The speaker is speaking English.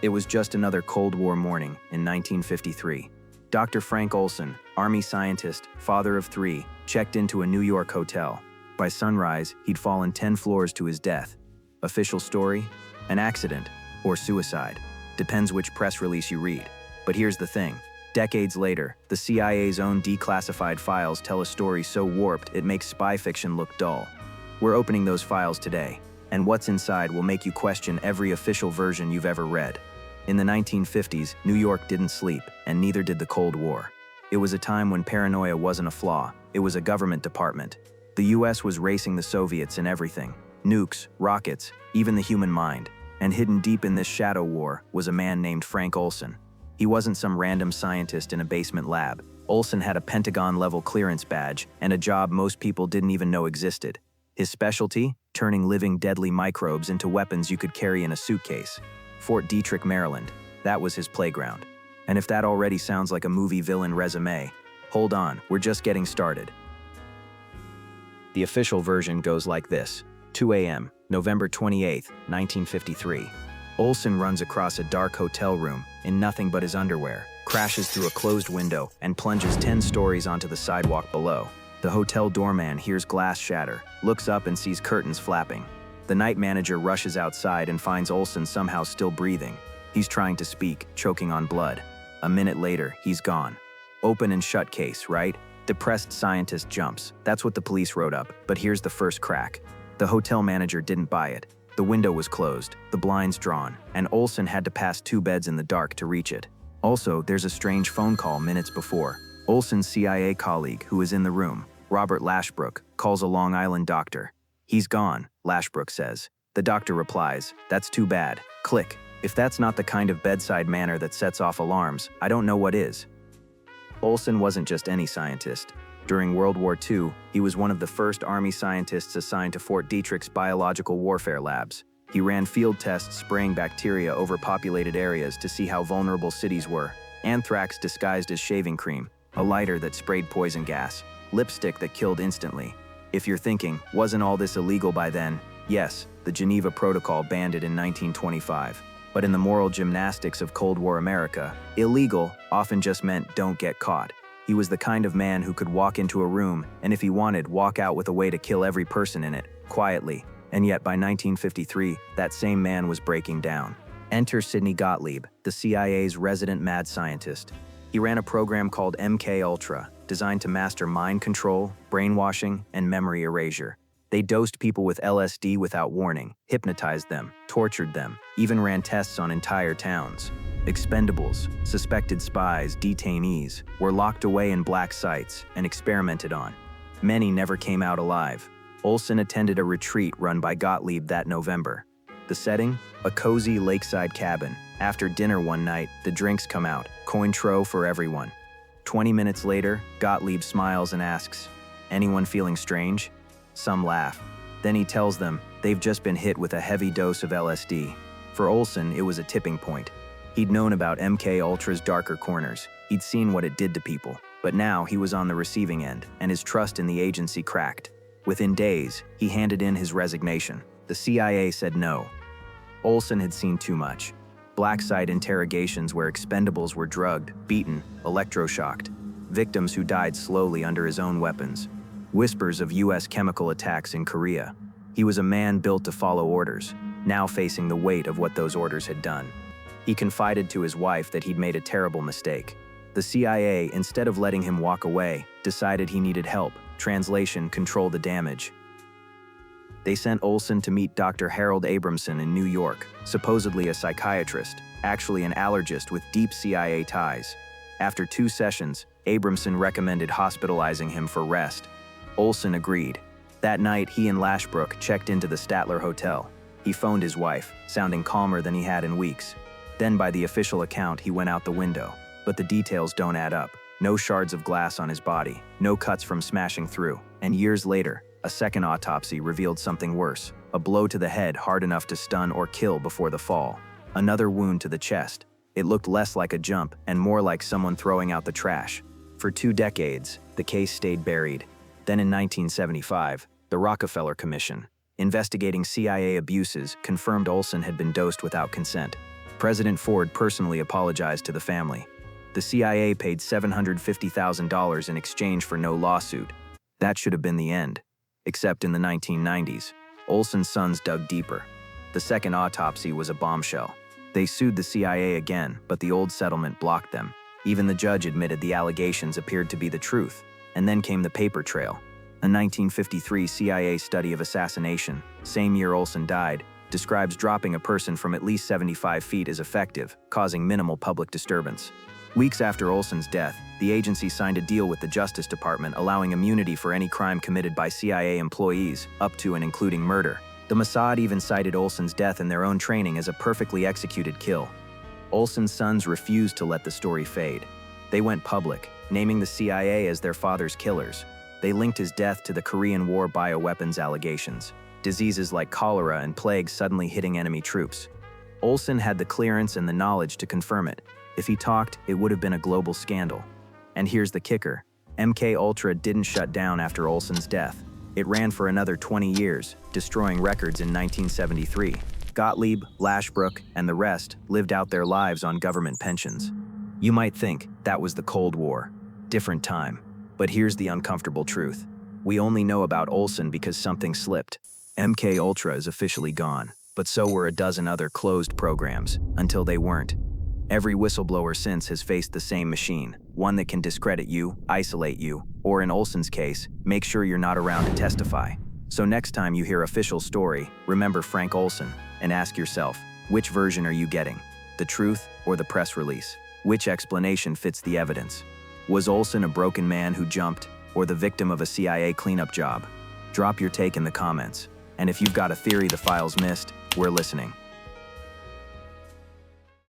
It was just another Cold War morning in 1953. Dr. Frank Olson, Army scientist, father of three, checked into a New York hotel. By sunrise, he'd fallen 10 floors to his death. Official story? An accident or suicide. Depends which press release you read. But here's the thing. Decades later, the CIA's own declassified files tell a story so warped it makes spy fiction look dull. We're opening those files today, and what's inside will make you question every official version you've ever read. In the 1950s, New York didn't sleep, and neither did the Cold War. It was a time when paranoia wasn't a flaw, it was a government department. The US was racing the Soviets in everything. Nukes, rockets, even the human mind. And hidden deep in this shadow war was a man named Frank Olson. He wasn't some random scientist in a basement lab. Olson had a Pentagon-level clearance badge and a job most people didn't even know existed. His specialty? Turning living deadly microbes into weapons you could carry in a suitcase. Fort Detrick, Maryland. That was his playground. And if that already sounds like a movie villain resume, hold on, we're just getting started. The official version goes like this. 2 a.m., November 28, 1953. Olson runs across a dark hotel room in nothing but his underwear, crashes through a closed window, and plunges 10 stories onto the sidewalk below. The hotel doorman hears glass shatter, looks up and sees curtains flapping. The night manager rushes outside and finds Olson somehow still breathing. He's trying to speak, choking on blood. A minute later, he's gone. Open and shut case, right? Depressed scientist jumps. That's what the police wrote up, but here's the first crack. The hotel manager didn't buy it. The window was closed, the blinds drawn, and Olson had to pass 2 beds in the dark to reach it. Also, there's a strange phone call minutes before. Olson's CIA colleague, who is in the room, Robert Lashbrook, calls a Long Island doctor. "He's gone," Lashbrook says. The doctor replies, "That's too bad." Click. If that's not the kind of bedside manner that sets off alarms, I don't know what is. Olson wasn't just any scientist. During World War II, he was one of the first Army scientists assigned to Fort Detrick's biological warfare labs. He ran field tests spraying bacteria over populated areas to see how vulnerable cities were. Anthrax disguised as shaving cream, a lighter that sprayed poison gas, lipstick that killed instantly. If you're thinking, wasn't all this illegal by then? Yes, the Geneva Protocol banned it in 1925. But in the moral gymnastics of Cold War America, illegal often just meant don't get caught. He was the kind of man who could walk into a room and if he wanted, walk out with a way to kill every person in it, quietly. And yet by 1953, that same man was breaking down. Enter Sidney Gottlieb, the CIA's resident mad scientist. He ran a program called MK Ultra, designed to master mind control, brainwashing, and memory erasure. They dosed people with LSD without warning, hypnotized them, tortured them, even ran tests on entire towns. Expendables, suspected spies, detainees, were locked away in black sites and experimented on. Many never came out alive. Olson attended a retreat run by Gottlieb that November. The setting? A cozy lakeside cabin. After dinner one night, the drinks come out, Cointreau for everyone. 20 minutes later, Gottlieb smiles and asks, "Anyone feeling strange?" Some laugh. Then he tells them they've just been hit with a heavy dose of LSD. For Olson, it was a tipping point. He'd known about MK Ultra's darker corners. He'd seen what it did to people. But now he was on the receiving end, and his trust in the agency cracked. Within days, he handed in his resignation. The CIA said no. Olson had seen too much. Black site interrogations where expendables were drugged, beaten, electroshocked. Victims who died slowly under his own weapons. Whispers of US chemical attacks in Korea. He was a man built to follow orders, now facing the weight of what those orders had done. He confided to his wife that he'd made a terrible mistake. The CIA, instead of letting him walk away, decided he needed help. Translation, control the damage. They sent Olson to meet Dr. Harold Abramson in New York, supposedly a psychiatrist, actually an allergist with deep CIA ties. After 2 sessions, Abramson recommended hospitalizing him for rest. Olson agreed. That night, he and Lashbrook checked into the Statler Hotel. He phoned his wife, sounding calmer than he had in weeks. Then by the official account, he went out the window. But the details don't add up. No shards of glass on his body, no cuts from smashing through. And years later, a second autopsy revealed something worse. A blow to the head hard enough to stun or kill before the fall. Another wound to the chest. It looked less like a jump and more like someone throwing out the trash. For 2 decades, the case stayed buried. Then in 1975, the Rockefeller Commission, investigating CIA abuses, confirmed Olson had been dosed without consent. President Ford personally apologized to the family. The CIA paid $750,000 in exchange for no lawsuit. That should have been the end. Except in the 1990s, Olson's sons dug deeper. The second autopsy was a bombshell. They sued the CIA again, but the old settlement blocked them. Even the judge admitted the allegations appeared to be the truth. And then came the paper trail. A 1953 CIA study of assassination, same year Olson died, describes dropping a person from at least 75 feet as effective, causing minimal public disturbance. Weeks after Olson's death, the agency signed a deal with the Justice Department allowing immunity for any crime committed by CIA employees, up to and including murder. The Mossad even cited Olson's death in their own training as a perfectly executed kill. Olson's sons refused to let the story fade. They went public, naming the CIA as their father's killers. They linked his death to the Korean War bioweapons allegations, diseases like cholera and plague suddenly hitting enemy troops. Olson had the clearance and the knowledge to confirm it. If he talked, it would have been a global scandal. And here's the kicker. MK Ultra didn't shut down after Olson's death. It ran for another 20 years, destroying records in 1973. Gottlieb, Lashbrook, and the rest lived out their lives on government pensions. You might think that was the Cold War. Different time. But here's the uncomfortable truth. We only know about Olson because something slipped. MK Ultra is officially gone, but so were a dozen other closed programs, until they weren't. Every whistleblower since has faced the same machine, one that can discredit you, isolate you, or in Olson's case, make sure you're not around to testify. So next time you hear official story, remember Frank Olson, and ask yourself, which version are you getting? The truth or the press release? Which explanation fits the evidence? Was Olson a broken man who jumped, or the victim of a CIA cleanup job? Drop your take in the comments. And if you've got a theory the files missed, we're listening.